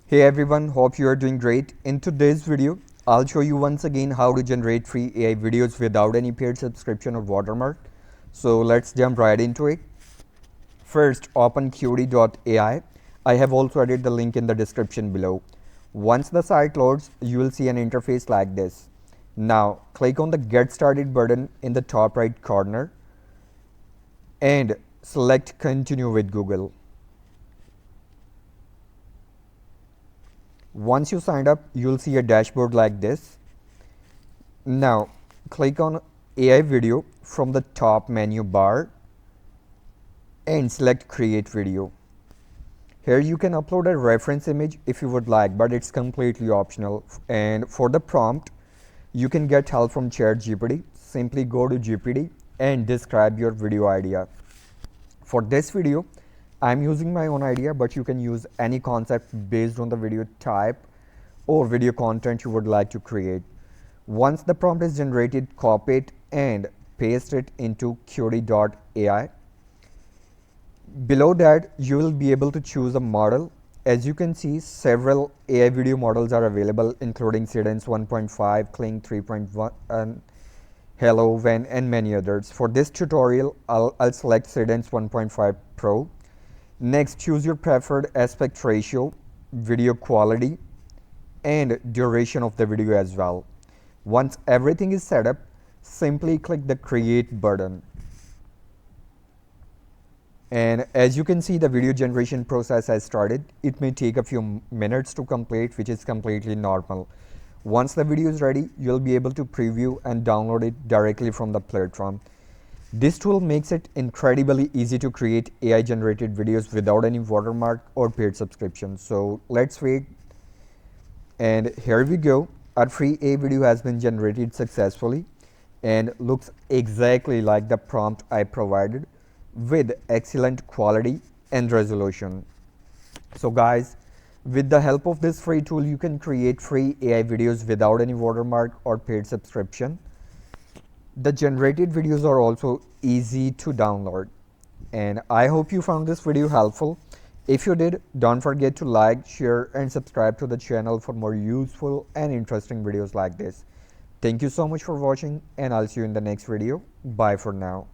Hey everyone, hope you are doing great. In today's video, I'll show you once again how to generate free AI videos without any paid subscription or watermark. So let's jump right into it. First, open Cuty.AI. I have also added the link in the description below. Once the site loads, you will see an interface like this. Now, click on the Get Started button in the top right corner and select Continue with Google. Once you signed up, you'll see a dashboard like this. Now, click on AI video from the top menu bar and select Create Video. Here you can upload a reference image if you would like, but it's completely optional. And for the prompt, you can get help from ChatGPT. Simply go to GPT and describe your video idea. For this video, I'm using my own idea, but you can use any concept based on the video type or video content you would like to create. Once the prompt is generated, copy it and paste it into Cuty.AI. Below that, you will be able to choose a model. As you can see, several AI video models are available, including Cadence 1.5, Kling 3.1, and Hello, Van, and many others. For this tutorial, I'll select Cadence 1.5 Pro. Next, choose your preferred aspect ratio, video quality, and duration of the video as well. Once everything is set up, simply click the Create button. And as you can see, the video generation process has started. It may take a few minutes to complete, which is completely normal. Once the video is ready, you'll be able to preview and download it directly from the platform. This tool makes it incredibly easy to create AI generated videos without any watermark or paid subscription. So let's wait. And here we go. Our free AI video has been generated successfully and looks exactly like the prompt I provided, with excellent quality and resolution. So guys, with the help of this free tool, you can create free AI videos without any watermark or paid subscription. The generated videos are also easy to download. And I hope you found this video helpful. If you did, don't forget to like, share, and subscribe to the channel for more useful and interesting videos like this. Thank you so much for watching, and I'll see you in the next video. Bye for now.